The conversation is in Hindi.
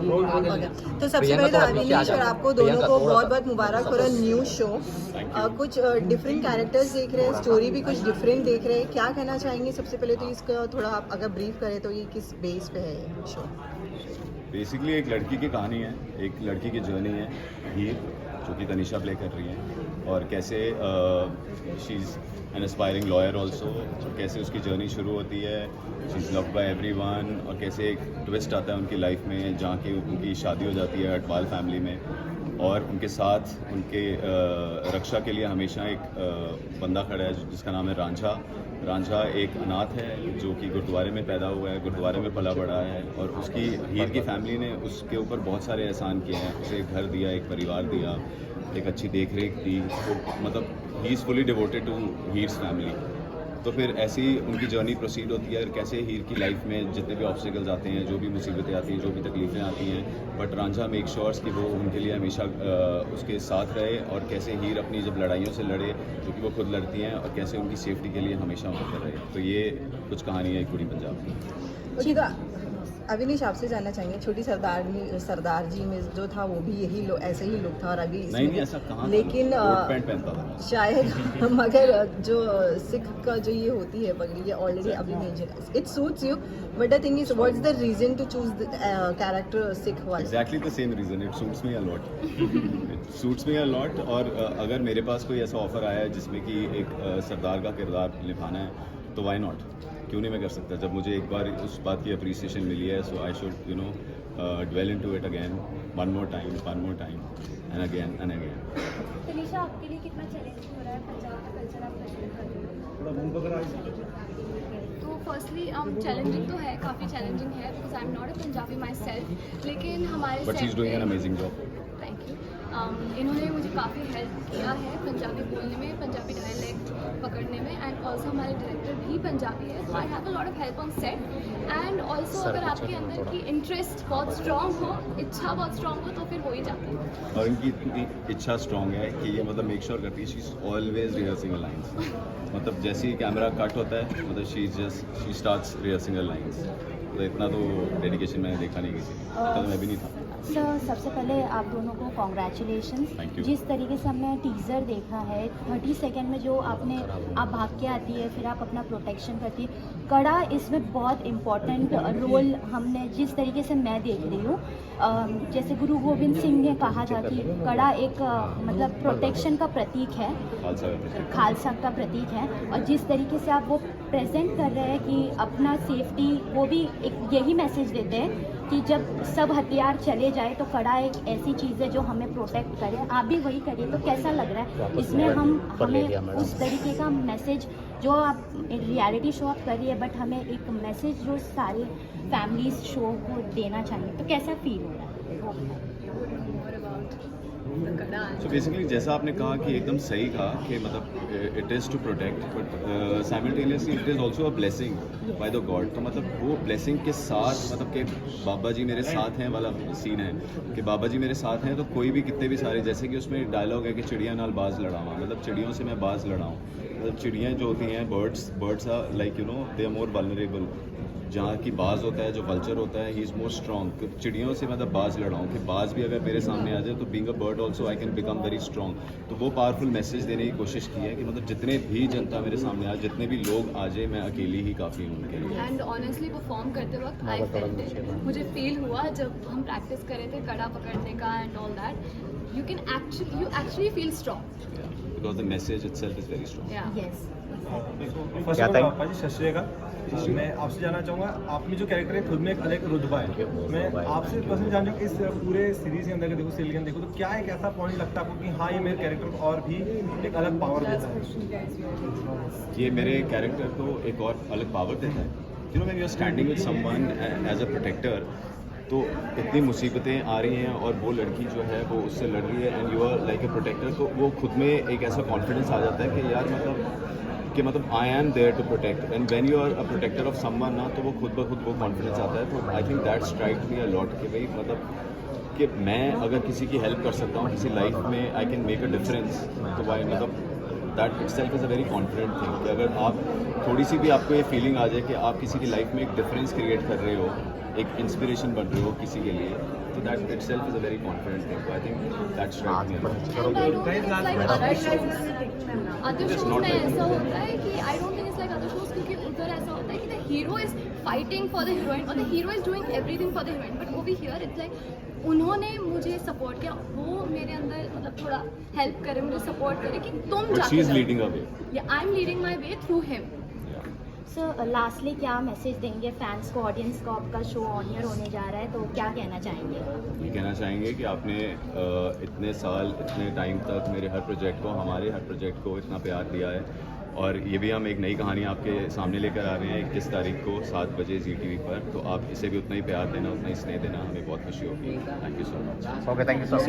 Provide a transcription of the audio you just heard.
तो सबसे पहले तो अविनीश और आपको दोनों को बहुत बहुत मुबारक फॉर अ न्यू शो। कुछ डिफरेंट कैरेक्टर्स देख रहे हैं, स्टोरी भी कुछ डिफरेंट देख रहे हैं, क्या कहना चाहेंगे? सबसे पहले तो इसका थोड़ा आप अगर ब्रीफ करें तो ये किस बेस पे है ये शो? बेसिकली एक लड़की की कहानी है, एक लड़की की जर्नी है हीर, जो कि तनिषा प्ले कर रही है, और कैसे she is an aspiring lawyer also, कैसे उसकी जर्नी शुरू होती है, she is loved by everyone, और कैसे एक ट्विस्ट आता है उनकी लाइफ में जहाँ की उनकी शादी हो जाती है अटवाल फैमिली में, और उनके साथ उनके रक्षा के लिए हमेशा एक बंदा खड़ा है जिसका नाम है रांझा। रांझा एक अनाथ है जो कि गुरुद्वारे में पैदा हुआ है, गुरुद्वारे में पला बड़ा है, और उसकी हीर की फैमिली ने उसके ऊपर बहुत सारे एहसान किए हैं, उसे एक घर दिया, एक परिवार दिया, एक अच्छी देख रेख दी, तो मतलब he is fully devoted to hers family. तो फिर ऐसे ही उनकी जर्नी प्रोसीड होती है, कैसे हीर की लाइफ में जितने भी ऑब्स्टिकल्स आते हैं, जो भी मुसीबतें आती हैं, जो भी तकलीफ़ें आती हैं, बट रांझा मेक श्योर्स कि वो उनके लिए हमेशा उसके साथ रहे, और कैसे हीर अपनी जब लड़ाइयों से लड़े, जो कि वो खुद लड़ती हैं, और कैसे उनकी सेफ्टी के लिए हमेशा उनके रहे। तो ये कुछ कहानी है एक पूरी पंजाब की। अविनीश, आपसे जानना चाहेंगे, छोटी सरदार जी में जो था वो भी यही ऐसे ही लुक था, और अभी नहीं ऐसा कहाँ, लेकिन पैंट पहनता था शायद मगर जो सिख का जो ये होती है पगड़ी, ये ऑलरेडी अभी नहीं, it suits you, but the thing is what's the reason to choose the character Sikh वाला? Exactly the same reason, it suits me a lot, it suits me a lot. और अगर मेरे पास कोई ऐसा ऑफर आया है जिसमें कि एक सरदार का किरदार निभाना है, तो वाई नॉट, क्यों नहीं मैं कर सकता? जब मुझे एक बार उस बात की अप्रिसिएशन मिली है, so I should you know dwell into it again, one more time and again and again. Tanisha, आपके लिए कितना चैलेंजिंग हो रहा है पंजाब का कल्चर आप प्रेजेंट कर रहे हो? तो फर्स्टली चैलेंजिंग तो है, काफ़ी चैलेंजिंग है, because I am not a Punjabi my self, लेकिन हमारे But she's doing an amazing job. Thank you. इन्होंने मुझे काफ़ी हेल्प किया है पंजाबी बोलने में, पंजाबी डायलेक्ट पकड़ने में, एंड ऑल्सो हमारे डायरेक्टर भी पंजाबी है, so I have a lot of help on set. And also अगर आपके अंदर की इंटरेस्ट बहुत स्ट्रॉन्ग हो, इच्छा बहुत स्ट्रॉन्ग हो, तो फिर हो ही जाती है। और इनकी इतनी इच्छा स्ट्रॉन्ग है कि ये मतलब मेक श्योर करती है she is always rehearsing a lines, मतलब जैसे ही कैमरा कट होता है, मतलब she starts rehearsing a lines. तो इतना तो डेडिकेशन मैंने देखा नहीं किसी, तो मैं भी नहीं था। सर, सबसे पहले आप दोनों को कॉन्ग्रेचुलेशंस। जिस तरीके से हमने टीज़र देखा है, 30 सेकंड में जो आप भाग के आती है, फिर आप अपना प्रोटेक्शन करती है, कड़ा इसमें बहुत इम्पोर्टेंट रोल हमने जिस तरीके से मैं देख रही हूँ, जैसे गुरु गोविंद सिंह ने कहा था कि कड़ा एक मतलब प्रोटेक्शन का प्रतीक है, खालसा का प्रतीक है, और जिस तरीके से आप वो प्रेजेंट कर रहे हैं कि अपना सेफ्टी, वो भी एक यही मैसेज देते हैं कि जब सब हथियार चले जाए तो कड़ा एक ऐसी चीज़ है जो हमें प्रोटेक्ट करे। आप भी वही करिए, तो कैसा लग रहा है इसमें हमें उस तरीके का मैसेज जो आप रियलिटी शो आप करिए, बट हमें एक मैसेज जो सारे फैमिलीज शो को देना चाहिए, तो कैसा फील हो रहा है? सो बेसिकली जैसा आपने कहा कि एकदम सही कहा कि मतलब it is to protect, but simultaneously it is also a blessing by the God. तो मतलब वो ब्लेसिंग के साथ, मतलब कि बाबा जी मेरे साथ हैं वाला सीन है कि बाबा जी मेरे साथ हैं, तो कोई भी कितने भी सारे, जैसे कि उसमें डायलॉग है कि चिड़िया नाल बाज लड़ावा, मतलब चिड़ियों से मैं बाज लड़ाऊँ, मतलब चिड़ियाँ जो होती हैं, birds are like you know they are more vulnerable. जहाँ की बाज होता है, जो वल्चर होता है, ही इज़ मोर स्ट्रॉन्ग। चिड़ियों से मतलब बाज लड़ाऊँ कि बाज भी अगर मेरे सामने आ जाए तो being a bird also I can become very strong. तो वो पावरफुल मैसेज देने की कोशिश की है कि मतलब जितने भी जनता मेरे सामने आ, जितने भी लोग आ जाए, मैं अकेली ही काफ़ी हूँ उनके लिए। एंड ऑनेस्टली परफॉर्म करते वक्त आई फेल्ट इट, मुझे फील हुआ जब हम प्रैक्टिस कर रहे थे कड़ा पकड़ने का and all that, you actually feel strong because the message itself is very strong. Yes. First of all पापा जी सत श्री अकाल। मैं आपसे जानना चाहूँगा, आप में जो कैरेक्टर है खुद में एक अलग रुतबा है, मैं आपसे पर्सनली जानना चाहूँ इस पूरे सीरीज के अंदर देखो, सीरियल के अंदर देखो, तो क्या एक ऐसा पॉइंट लगता है आपको कि हाँ ये मेरे कैरेक्टर को और भी एक अलग पावर देता है? ये मेरे कैरेक्टर को एक और अलग पावर देता है। You know when you are standing with someone as a protector, तो इतनी मुसीबतें आ रही हैं और वो लड़की जो है वो उससे लड़ रही है, and you are like a protector, तो वो खुद में एक ऐसा कॉन्फिडेंस आ जाता है कि यार मतलब I am there to protect, and when you are a protector of someone ना, तो वो खुद ब खुद वो कॉन्फिडेंस आता है। तो I think that strike me a lot कि भाई मतलब कि मैं अगर किसी की हेल्प कर सकता हूँ किसी लाइफ में, I can make a difference, तो वाई मतलब that itself is a very confident thing कि अगर आप थोड़ी सी भी आपको ये फीलिंग आ जाए कि आप किसी की लाइफ में एक डिफरेंस क्रिएट कर रहे हो, एक इंस्पिरेशन बन रहे हो किसी के लिए, तो that itself is a very confident thing. So I think that strikes me a lot. And I don't think it's like other shows. Other It's shows not में like ऐसा होता है कि I don't think it's like other shows, क्योंकि उधर ऐसा होता है कि the hero is fighting for the heroine or the hero is doing everything for the heroine. But over here it's like उन्होंने मुझे सपोर्ट किया, वो मेरे अंदर मतलब थोड़ा हेल्प करे, मुझे सपोर्ट करे कि तुम But जाके she is करो। leading away. Yeah, I'm leading my way through him. Sir lastly क्या मैसेज देंगे फैंस को, ऑडियंस को? आपका शो ऑन ईयर होने जा रहा है तो क्या कहना चाहेंगे? ये कहना चाहेंगे कि आपने इतने साल इतने टाइम तक मेरे हर प्रोजेक्ट को, हमारे हर प्रोजेक्ट को इतना प्यार दिया है, और ये भी हम एक नई कहानी आपके सामने लेकर आ रहे हैं 21 तारीख को 7 बजे ZTV पर। तो आप इसे भी उतना ही प्यार देना, उतना ही स्नेह देना, हमें बहुत खुशी होगी। Thank you so much. Okay, thank you so much.